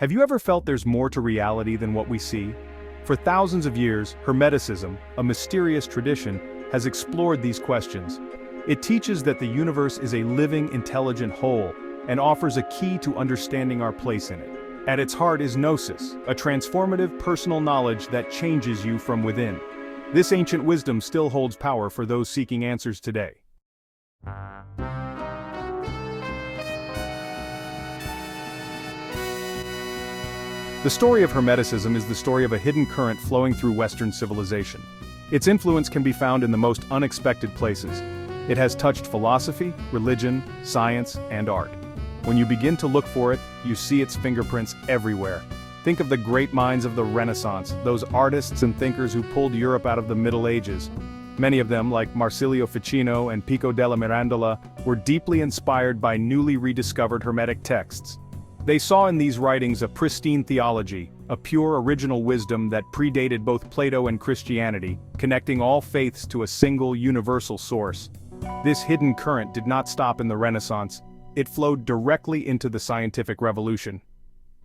Have you ever felt there's more to reality than what we see? For thousands of years, Hermeticism, a mysterious tradition, has explored these questions. It teaches that the universe is a living, intelligent whole, and offers a key to understanding our place in it. At its heart is gnosis, a transformative personal knowledge that changes you from within. This ancient wisdom still holds power for those seeking answers today. The story of Hermeticism is the story of a hidden current flowing through Western civilization. Its influence can be found in the most unexpected places. It has touched philosophy, religion, science, and art. When you begin to look for it, you see its fingerprints everywhere. Think of the great minds of the Renaissance, those artists and thinkers who pulled Europe out of the Middle Ages. Many of them, like Marsilio Ficino and Pico della Mirandola, were deeply inspired by newly rediscovered Hermetic texts. They saw in these writings a pristine theology, a pure original wisdom that predated both Plato and Christianity, connecting all faiths to a single universal source. This hidden current did not stop in the Renaissance. It flowed directly into the scientific revolution.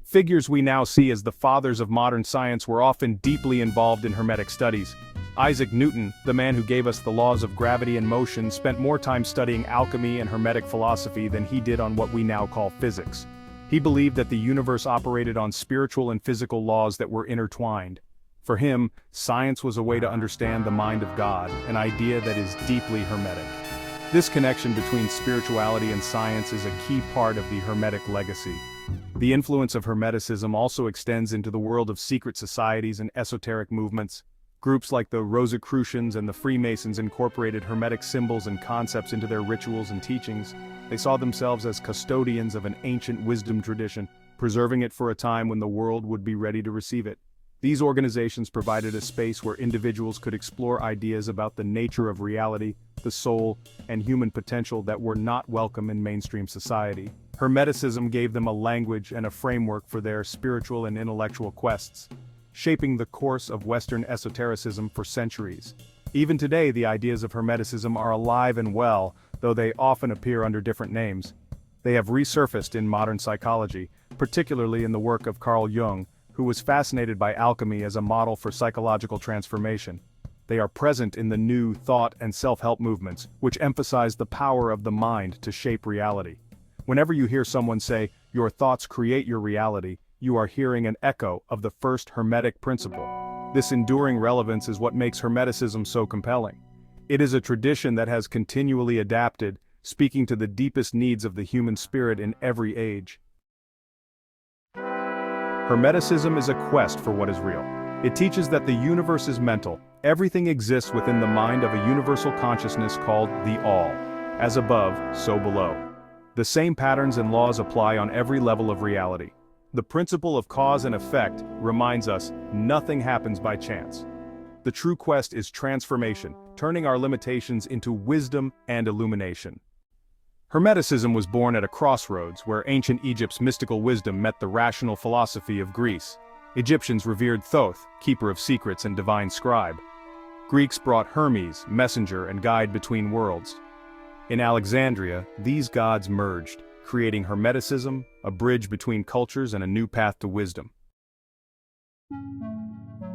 Figures we now see as the fathers of modern science were often deeply involved in Hermetic studies. Isaac Newton, the man who gave us the laws of gravity and motion, spent more time studying alchemy and Hermetic philosophy than he did on what we now call physics. He believed that the universe operated on spiritual and physical laws that were intertwined. For him, science was a way to understand the mind of God, an idea that is deeply Hermetic. This connection between spirituality and science is a key part of the Hermetic legacy. The influence of Hermeticism also extends into the world of secret societies and esoteric movements. Groups like the Rosicrucians and the Freemasons incorporated Hermetic symbols and concepts into their rituals and teachings. They saw themselves as custodians of an ancient wisdom tradition, preserving it for a time when the world would be ready to receive it. These organizations provided a space where individuals could explore ideas about the nature of reality, the soul, and human potential that were not welcome in mainstream society. Hermeticism gave them a language and a framework for their spiritual and intellectual quests, shaping the course of Western esotericism for centuries. Even today, the ideas of Hermeticism are alive and well, though they often appear under different names. They have resurfaced in modern psychology, particularly in the work of Carl Jung, who was fascinated by alchemy as a model for psychological transformation. They are present in the new thought and self-help movements, which emphasize the power of the mind to shape reality. Whenever you hear someone say, "Your thoughts create your reality," you are hearing an echo of the first Hermetic principle. This enduring relevance is what makes Hermeticism so compelling. It is a tradition that has continually adapted, speaking to the deepest needs of the human spirit in every age. Hermeticism is a quest for what is real. It teaches that the universe is mental. Everything exists within the mind of a universal consciousness called the All. As above, so below. The same patterns and laws apply on every level of reality. The principle of cause and effect reminds us nothing happens by chance. The true quest is transformation, turning our limitations into wisdom and illumination. Hermeticism was born at a crossroads where ancient Egypt's mystical wisdom met the rational philosophy of Greece. Egyptians revered Thoth, keeper of secrets and divine scribe. Greeks brought Hermes, messenger and guide between worlds. In Alexandria, these gods merged, creating Hermeticism, a bridge between cultures and a new path to wisdom.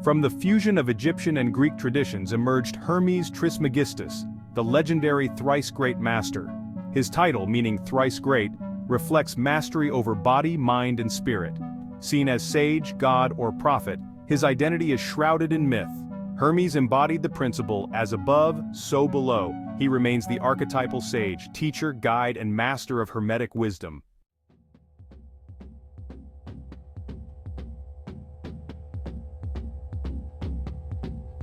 From the fusion of Egyptian and Greek traditions emerged Hermes Trismegistus, the legendary thrice-great master. His title, meaning thrice great, reflects mastery over body, mind, and spirit. Seen as sage, god, or prophet, his identity is shrouded in myth. Hermes embodied the principle, as above, so below. He remains the archetypal sage, teacher, guide, and master of Hermetic wisdom.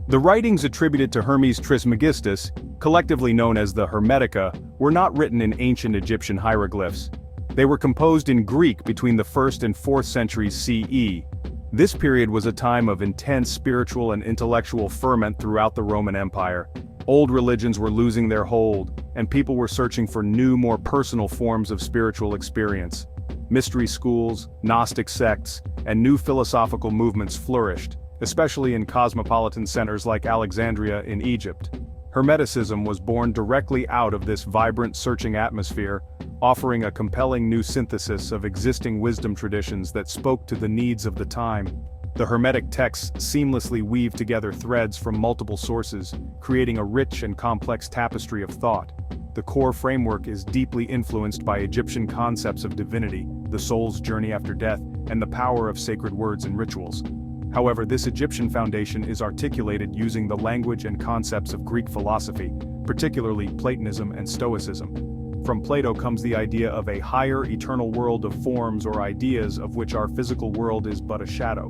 The writings attributed to Hermes Trismegistus, collectively known as the Hermetica, were not written in ancient Egyptian hieroglyphs. They were composed in Greek between the 1st and 4th centuries CE. This period was a time of intense spiritual and intellectual ferment throughout the Roman Empire. Old religions were losing their hold, and people were searching for new, more personal forms of spiritual experience. Mystery schools, Gnostic sects, and new philosophical movements flourished, especially in cosmopolitan centers like Alexandria in Egypt. Hermeticism was born directly out of this vibrant searching atmosphere, offering a compelling new synthesis of existing wisdom traditions that spoke to the needs of the time. The Hermetic texts seamlessly weave together threads from multiple sources, creating a rich and complex tapestry of thought. The core framework is deeply influenced by Egyptian concepts of divinity, the soul's journey after death, and the power of sacred words and rituals. However, this Egyptian foundation is articulated using the language and concepts of Greek philosophy, particularly Platonism and Stoicism. From Plato comes the idea of a higher eternal world of forms or ideas of which our physical world is but a shadow.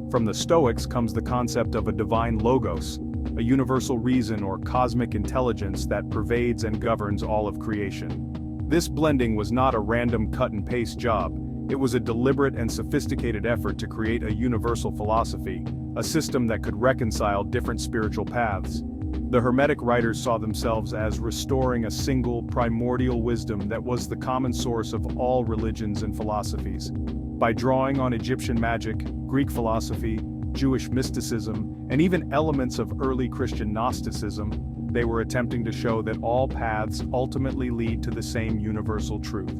From the Stoics comes the concept of a divine logos, a universal reason or cosmic intelligence that pervades and governs all of creation. This blending was not a random cut-and-paste job. It was a deliberate and sophisticated effort to create a universal philosophy, a system that could reconcile different spiritual paths. The Hermetic writers saw themselves as restoring a single, primordial wisdom that was the common source of all religions and philosophies. By drawing on Egyptian magic, Greek philosophy, Jewish mysticism, and even elements of early Christian Gnosticism, they were attempting to show that all paths ultimately lead to the same universal truth.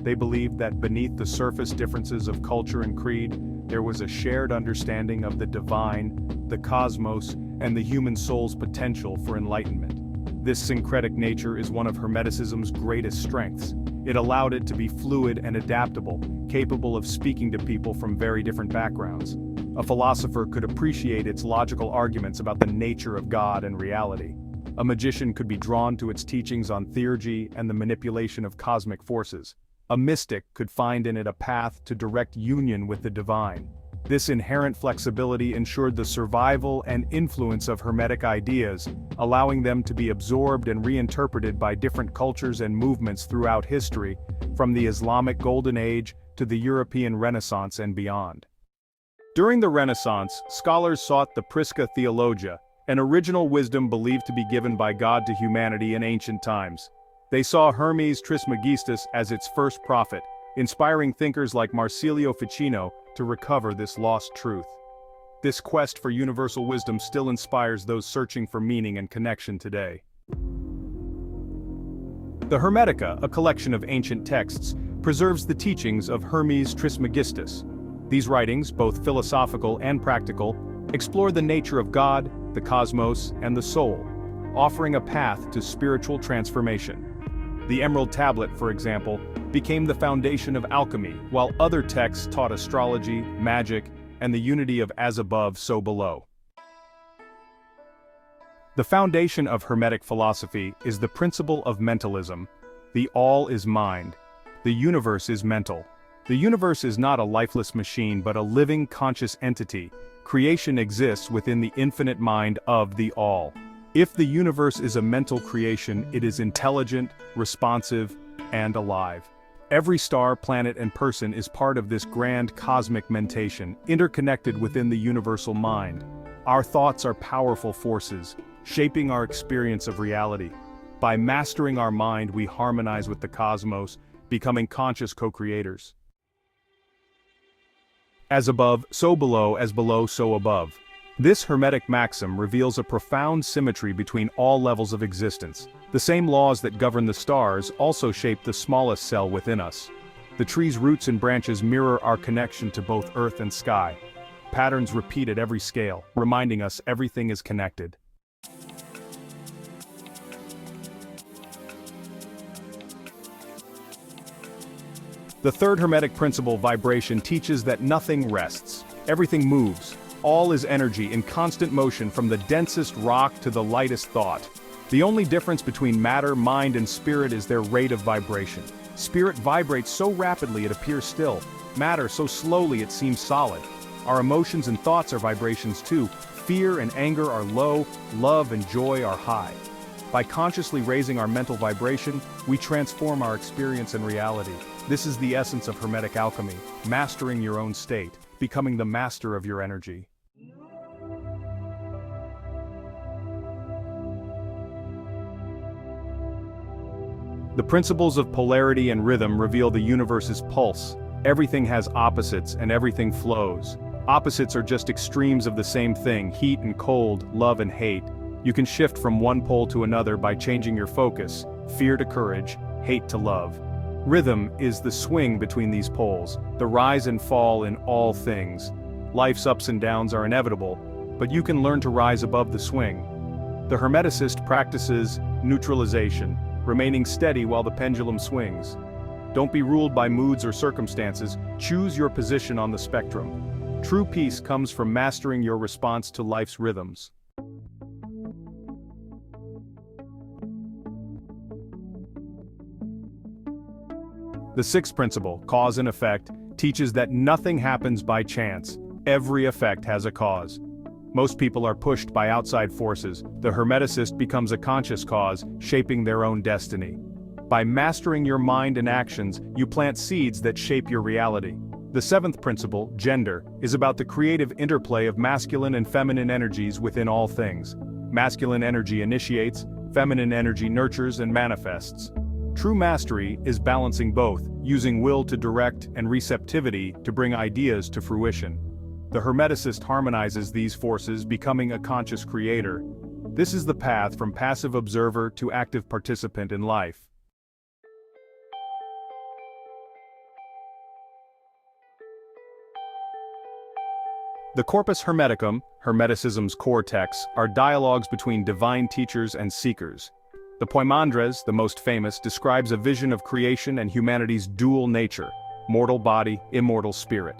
They believed that beneath the surface differences of culture and creed, there was a shared understanding of the divine, the cosmos, and the human soul's potential for enlightenment. This syncretic nature is one of Hermeticism's greatest strengths. It allowed it to be fluid and adaptable, capable of speaking to people from very different backgrounds. A philosopher could appreciate its logical arguments about the nature of God and reality. A magician could be drawn to its teachings on theurgy and the manipulation of cosmic forces. A mystic could find in it a path to direct union with the divine. This inherent flexibility ensured the survival and influence of Hermetic ideas, allowing them to be absorbed and reinterpreted by different cultures and movements throughout history, from the Islamic Golden Age to the European Renaissance and beyond. During the Renaissance, scholars sought the Prisca Theologia, an original wisdom believed to be given by God to humanity in ancient times. They saw Hermes Trismegistus as its first prophet, inspiring thinkers like Marsilio Ficino to recover this lost truth. This quest for universal wisdom still inspires those searching for meaning and connection today. The Hermetica, a collection of ancient texts, preserves the teachings of Hermes Trismegistus. These writings, both philosophical and practical, explore the nature of God, the cosmos, and the soul, offering a path to spiritual transformation. The Emerald Tablet, for example, became the foundation of alchemy, while other texts taught astrology, magic, and the unity of as above, so below. The foundation of Hermetic philosophy is the principle of mentalism. The all is mind. The universe is mental. The universe is not a lifeless machine but a living, conscious entity. Creation exists within the infinite mind of the all. If the universe is a mental creation, it is intelligent, responsive, and alive. Every star, planet, and person is part of this grand cosmic mentation, interconnected within the universal mind. Our thoughts are powerful forces, shaping our experience of reality. By mastering our mind, we harmonize with the cosmos, becoming conscious co-creators. As above, so below, as below, so above. This Hermetic maxim reveals a profound symmetry between all levels of existence. The same laws that govern the stars also shape the smallest cell within us. The tree's roots and branches mirror our connection to both earth and sky. Patterns repeat at every scale, reminding us everything is connected. The third Hermetic principle, vibration, teaches that nothing rests. Everything moves. All is energy in constant motion from the densest rock to the lightest thought. The only difference between matter, mind, and spirit is their rate of vibration. Spirit vibrates so rapidly it appears still. Matter so slowly it seems solid. Our emotions and thoughts are vibrations too. Fear and anger are low, love and joy are high. By consciously raising our mental vibration, we transform our experience and reality. This is the essence of Hermetic alchemy, mastering your own state, becoming the master of your energy. The principles of polarity and rhythm reveal the universe's pulse. Everything has opposites and everything flows. Opposites are just extremes of the same thing, heat and cold, love and hate. You can shift from one pole to another by changing your focus, fear to courage, hate to love. Rhythm is the swing between these poles, the rise and fall in all things. Life's ups and downs are inevitable, but you can learn to rise above the swing. The Hermeticist practices neutralization, remaining steady while the pendulum swings. Don't be ruled by moods or circumstances, choose your position on the spectrum. True peace comes from mastering your response to life's rhythms. The sixth principle, cause and effect, teaches that nothing happens by chance. Every effect has a cause. Most people are pushed by outside forces. The Hermeticist becomes a conscious cause, shaping their own destiny. By mastering your mind and actions, you plant seeds that shape your reality. The seventh principle, gender, is about the creative interplay of masculine and feminine energies within all things. Masculine energy initiates, feminine energy nurtures and manifests. True mastery is balancing both, using will to direct and receptivity to bring ideas to fruition. The Hermeticist harmonizes these forces, becoming a conscious creator. This is the path from passive observer to active participant in life. The Corpus Hermeticum, Hermeticism's core texts, are dialogues between divine teachers and seekers. The Poimandres, the most famous, describes a vision of creation and humanity's dual nature, mortal body, immortal spirit.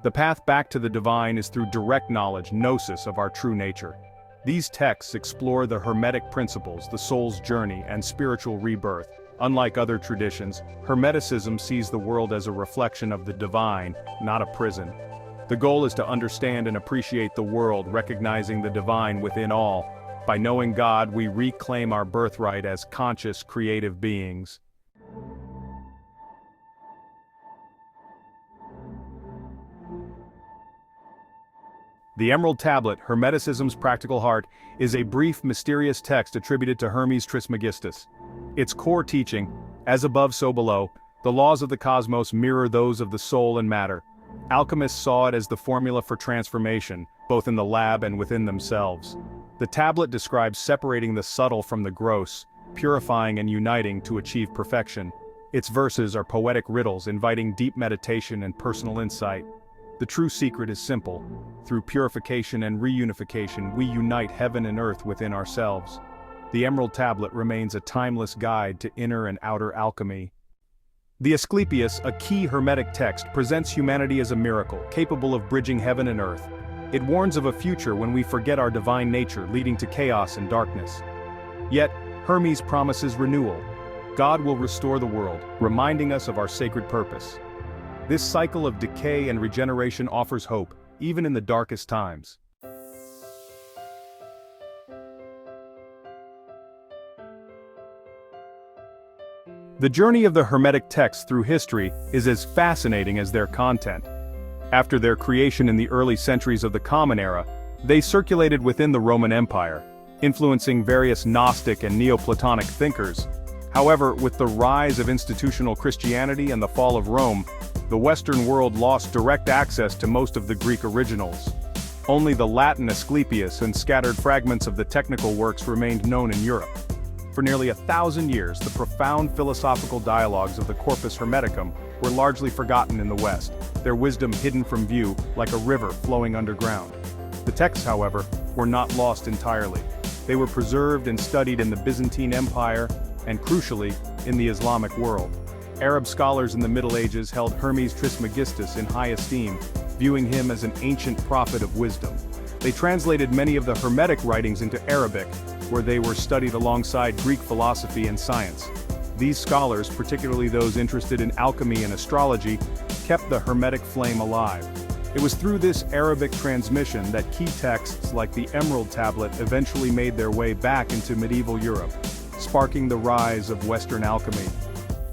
The path back to the divine is through direct knowledge, gnosis of our true nature. These texts explore the Hermetic principles, the soul's journey, and spiritual rebirth. Unlike other traditions, Hermeticism sees the world as a reflection of the divine, not a prison. The goal is to understand and appreciate the world, recognizing the divine within all. By knowing God, we reclaim our birthright as conscious, creative beings. The Emerald Tablet, Hermeticism's practical heart, is a brief, mysterious text attributed to Hermes Trismegistus. Its core teaching, as above so below, the laws of the cosmos mirror those of the soul and matter. Alchemists saw it as the formula for transformation, both in the lab and within themselves. The tablet describes separating the subtle from the gross, purifying and uniting to achieve perfection. Its verses are poetic riddles inviting deep meditation and personal insight. The true secret is simple. Through purification and reunification, we unite heaven and earth within ourselves. The Emerald Tablet remains a timeless guide to inner and outer alchemy. The Asclepius, a key Hermetic text, presents humanity as a miracle, capable of bridging heaven and earth. It warns of a future when we forget our divine nature, leading to chaos and darkness. Yet, Hermes promises renewal. God will restore the world, reminding us of our sacred purpose. This cycle of decay and regeneration offers hope, even in the darkest times. The journey of the Hermetic texts through history is as fascinating as their content. After their creation in the early centuries of the Common Era, they circulated within the Roman Empire, influencing various Gnostic and Neoplatonic thinkers. However, with the rise of institutional Christianity and the fall of Rome, the Western world lost direct access to most of the Greek originals. Only the Latin Asclepius and scattered fragments of the technical works remained known in Europe. For nearly 1,000 years, the profound philosophical dialogues of the Corpus Hermeticum were largely forgotten in the West, their wisdom hidden from view like a river flowing underground. The texts, however, were not lost entirely. They were preserved and studied in the Byzantine Empire and, crucially, in the Islamic world. Arab scholars in the Middle Ages held Hermes Trismegistus in high esteem, viewing him as an ancient prophet of wisdom. They translated many of the Hermetic writings into Arabic, where they were studied alongside Greek philosophy and science. These scholars, particularly those interested in alchemy and astrology, kept the Hermetic flame alive. It was through this Arabic transmission that key texts like the Emerald Tablet eventually made their way back into medieval Europe, sparking the rise of Western alchemy.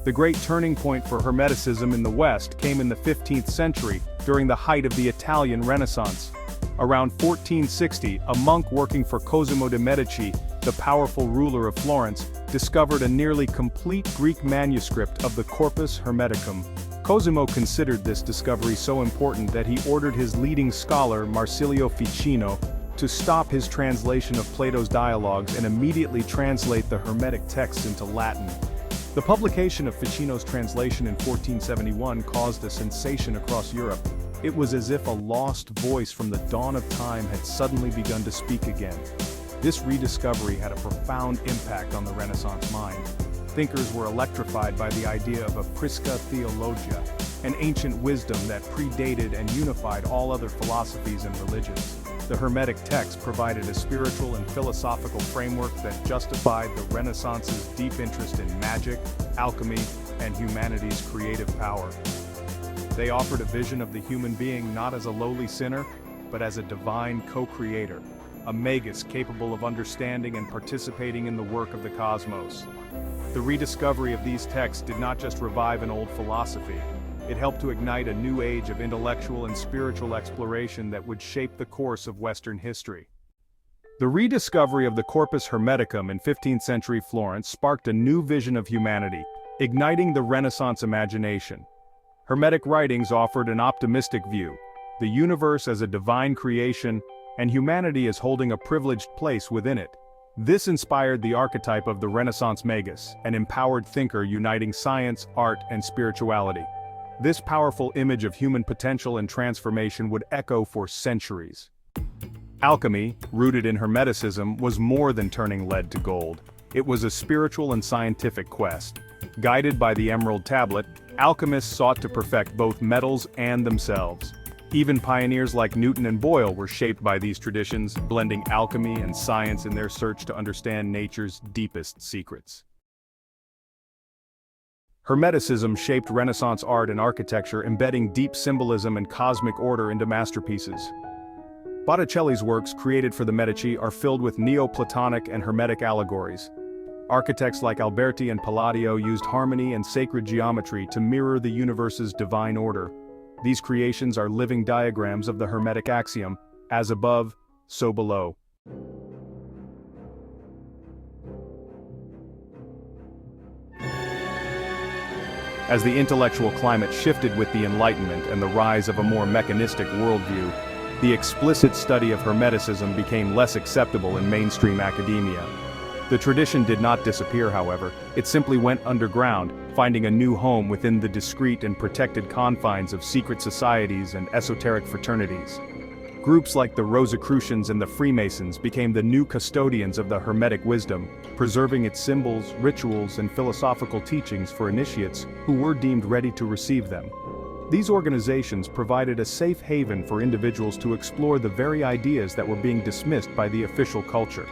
The great turning point for Hermeticism in the West came in the 15th century, during the height of the Italian Renaissance. Around 1460, a monk working for Cosimo de' Medici, the powerful ruler of Florence, discovered a nearly complete Greek manuscript of the Corpus Hermeticum. Cosimo considered this discovery so important that he ordered his leading scholar, Marsilio Ficino, to stop his translation of Plato's dialogues and immediately translate the Hermetic texts into Latin. The publication of Ficino's translation in 1471 caused a sensation across Europe. It was as if a lost voice from the dawn of time had suddenly begun to speak again. This rediscovery had a profound impact on the Renaissance mind. Thinkers were electrified by the idea of a prisca theologia, an ancient wisdom that predated and unified all other philosophies and religions. The Hermetic text provided a spiritual and philosophical framework that justified the Renaissance's deep interest in magic, alchemy, and humanity's creative power. They offered a vision of the human being not as a lowly sinner, but as a divine co-creator, a magus capable of understanding and participating in the work of the cosmos. The rediscovery of these texts did not just revive an old philosophy, it helped to ignite a new age of intellectual and spiritual exploration that would shape the course of Western history. The rediscovery of the Corpus Hermeticum in 15th century Florence sparked a new vision of humanity, igniting the Renaissance imagination. Hermetic writings offered an optimistic view, the universe as a divine creation, and humanity as holding a privileged place within it. This inspired the archetype of the Renaissance magus, an empowered thinker uniting science, art, and spirituality. This powerful image of human potential and transformation would echo for centuries. Alchemy, rooted in Hermeticism, was more than turning lead to gold. It was a spiritual and scientific quest. Guided by the Emerald Tablet, alchemists sought to perfect both metals and themselves. Even pioneers like Newton and Boyle were shaped by these traditions, blending alchemy and science in their search to understand nature's deepest secrets. Hermeticism shaped Renaissance art and architecture, embedding deep symbolism and cosmic order into masterpieces. Botticelli's works, created for the Medici, are filled with Neoplatonic and Hermetic allegories. Architects like Alberti and Palladio used harmony and sacred geometry to mirror the universe's divine order. These creations are living diagrams of the Hermetic axiom, as above, so below. As the intellectual climate shifted with the Enlightenment and the rise of a more mechanistic worldview, the explicit study of Hermeticism became less acceptable in mainstream academia. The tradition did not disappear, however, it simply went underground, finding a new home within the discreet and protected confines of secret societies and esoteric fraternities. Groups like the Rosicrucians and the Freemasons became the new custodians of the Hermetic wisdom, preserving its symbols, rituals, and philosophical teachings for initiates who were deemed ready to receive them. These organizations provided a safe haven for individuals to explore the very ideas that were being dismissed by the official culture.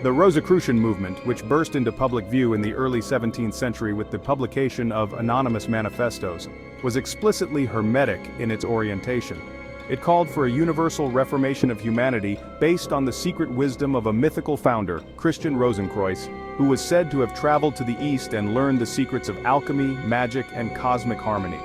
The Rosicrucian movement, which burst into public view in the early 17th century with the publication of anonymous manifestos, was explicitly Hermetic in its orientation. It called for a universal reformation of humanity based on the secret wisdom of a mythical founder, Christian Rosenkreuz, who was said to have traveled to the East and learned the secrets of alchemy, magic, and cosmic harmony.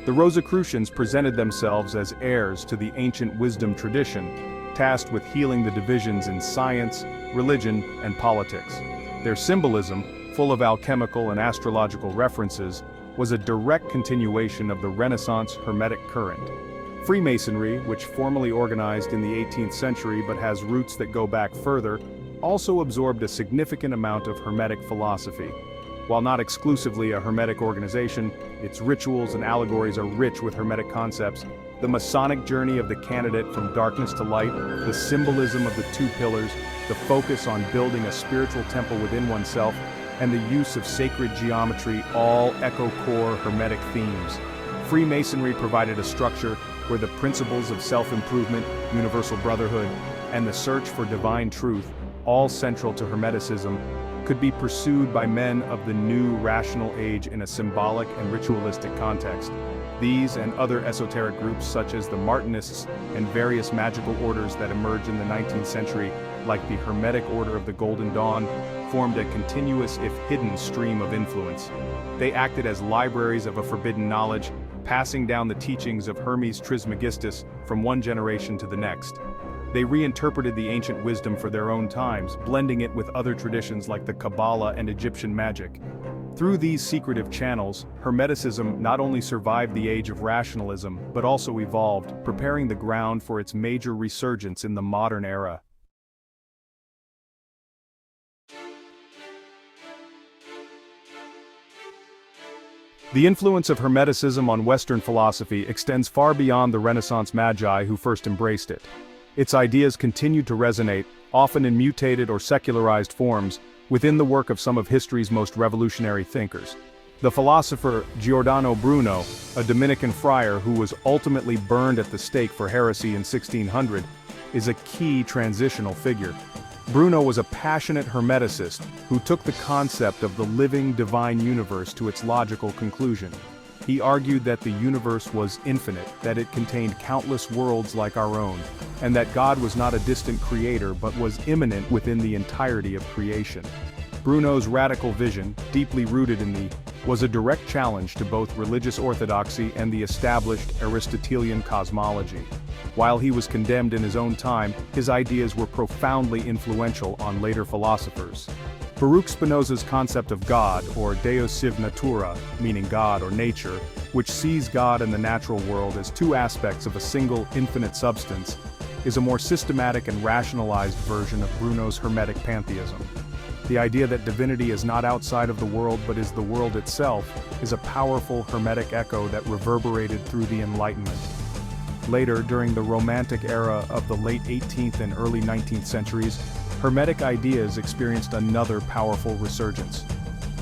The Rosicrucians presented themselves as heirs to the ancient wisdom tradition, tasked with healing the divisions in science, religion, and politics. Their symbolism, full of alchemical and astrological references, was a direct continuation of the Renaissance Hermetic current. Freemasonry, which formally organized in the 18th century but has roots that go back further, also absorbed a significant amount of Hermetic philosophy. While not exclusively a Hermetic organization, its rituals and allegories are rich with Hermetic concepts. The Masonic journey of the candidate from darkness to light, the symbolism of the two pillars, the focus on building a spiritual temple within oneself, and the use of sacred geometry all echo core Hermetic themes. Freemasonry provided a structure where the principles of self-improvement, universal brotherhood, and the search for divine truth, all central to Hermeticism, could be pursued by men of the new rational age in a symbolic and ritualistic context. These and other esoteric groups such as the Martinists and various magical orders that emerged in the 19th century, like the Hermetic Order of the Golden Dawn, formed a continuous if hidden stream of influence. They acted as libraries of a forbidden knowledge, passing down the teachings of Hermes Trismegistus from one generation to the next. They reinterpreted the ancient wisdom for their own times, blending it with other traditions like the Kabbalah and Egyptian magic. Through these secretive channels, Hermeticism not only survived the age of rationalism, but also evolved, preparing the ground for its major resurgence in the modern era. The influence of Hermeticism on Western philosophy extends far beyond the Renaissance magi who first embraced it. Its ideas continue to resonate, often in mutated or secularized forms, within the work of some of history's most revolutionary thinkers. The philosopher Giordano Bruno, a Dominican friar who was ultimately burned at the stake for heresy in 1600, is a key transitional figure. Bruno was a passionate Hermeticist who took the concept of the living divine universe to its logical conclusion. He argued that the universe was infinite, that it contained countless worlds like our own, and that God was not a distant creator but was immanent within the entirety of creation. Bruno's radical vision, deeply rooted in was a direct challenge to both religious orthodoxy and the established Aristotelian cosmology. While he was condemned in his own time, his ideas were profoundly influential on later philosophers. Baruch Spinoza's concept of God, or Deus sive natura, meaning God or nature, which sees God and the natural world as two aspects of a single infinite substance, is a more systematic and rationalized version of Bruno's Hermetic pantheism. The idea that divinity is not outside of the world but is the world itself is a powerful Hermetic echo that reverberated through the Enlightenment. Later, during the Romantic era of the late 18th and early 19th centuries, Hermetic ideas experienced another powerful resurgence.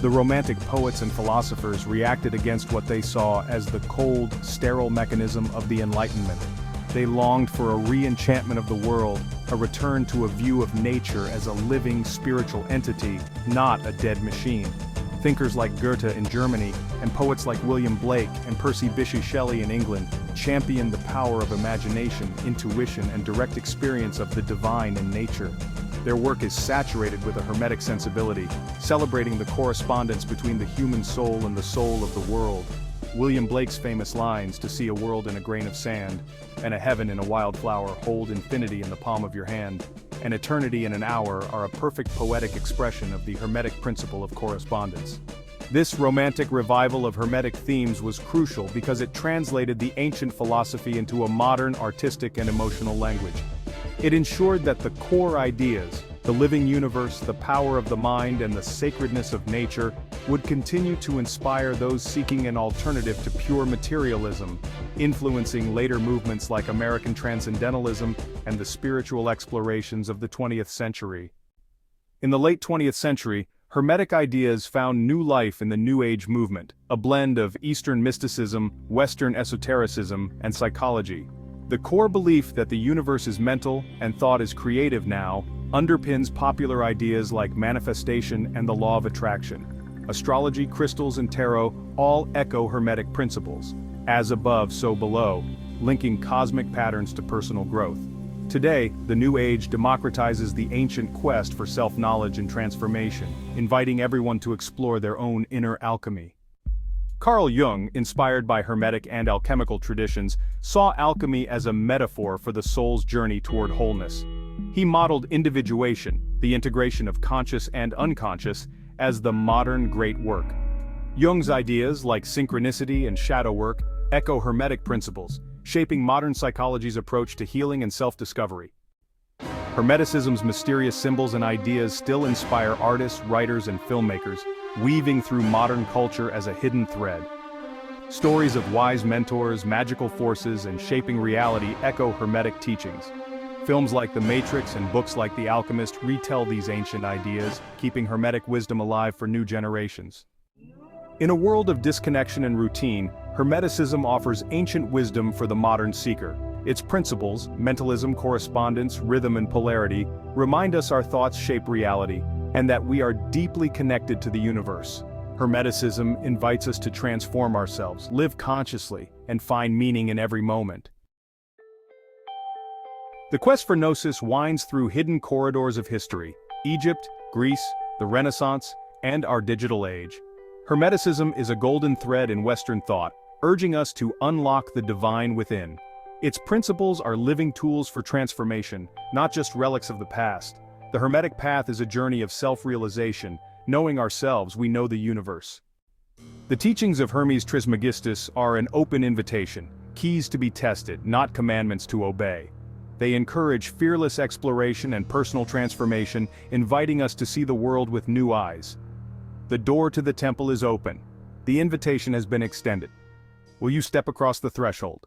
The Romantic poets and philosophers reacted against what they saw as the cold, sterile mechanism of the Enlightenment. They longed for a re-enchantment of the world, a return to a view of nature as a living spiritual entity, not a dead machine. Thinkers like Goethe in Germany, and poets like William Blake and Percy Bysshe Shelley in England championed the power of imagination, intuition, and direct experience of the divine in nature. Their work is saturated with a Hermetic sensibility, celebrating the correspondence between the human soul and the soul of the world. William Blake's famous lines, "To see a world in a grain of sand, and a heaven in a wildflower, hold infinity in the palm of your hand, and eternity in an hour," are a perfect poetic expression of the Hermetic principle of correspondence. This Romantic revival of Hermetic themes was crucial because it translated the ancient philosophy into a modern artistic and emotional language. It ensured that the core ideas, the living universe, the power of the mind, and the sacredness of nature, would continue to inspire those seeking an alternative to pure materialism, influencing later movements like American Transcendentalism and the spiritual explorations of the 20th century. In the late 20th century, Hermetic ideas found new life in the New Age movement, a blend of Eastern mysticism, Western esotericism, and psychology. The core belief that the universe is mental and thought is creative now underpins popular ideas like manifestation and the law of attraction. Astrology, crystals, and tarot all echo Hermetic principles, as above, so below, linking cosmic patterns to personal growth. Today, the New Age democratizes the ancient quest for self-knowledge and transformation, inviting everyone to explore their own inner alchemy. Carl Jung, inspired by Hermetic and alchemical traditions, saw alchemy as a metaphor for the soul's journey toward wholeness. He modeled individuation, the integration of conscious and unconscious, as the modern great work. Jung's ideas, like synchronicity and shadow work, echo Hermetic principles, shaping modern psychology's approach to healing and self-discovery. Hermeticism's mysterious symbols and ideas still inspire artists, writers, and filmmakers, weaving through modern culture as a hidden thread. Stories of wise mentors, magical forces, and shaping reality echo Hermetic teachings. Films like The Matrix and books like The Alchemist retell these ancient ideas, keeping Hermetic wisdom alive for new generations. In a world of disconnection and routine, Hermeticism offers ancient wisdom for the modern seeker. Its principles, mentalism, correspondence, rhythm, and polarity, remind us our thoughts shape reality, and that we are deeply connected to the universe. Hermeticism invites us to transform ourselves, live consciously, and find meaning in every moment. The quest for Gnosis winds through hidden corridors of history: Egypt, Greece, the Renaissance, and our digital age. Hermeticism is a golden thread in Western thought, urging us to unlock the divine within. Its principles are living tools for transformation, not just relics of the past. The Hermetic path is a journey of self-realization. Knowing ourselves, we know the universe. The teachings of Hermes Trismegistus are an open invitation, keys to be tested, not commandments to obey. They encourage fearless exploration and personal transformation, inviting us to see the world with new eyes. The door to the temple is open. The invitation has been extended. Will you step across the threshold?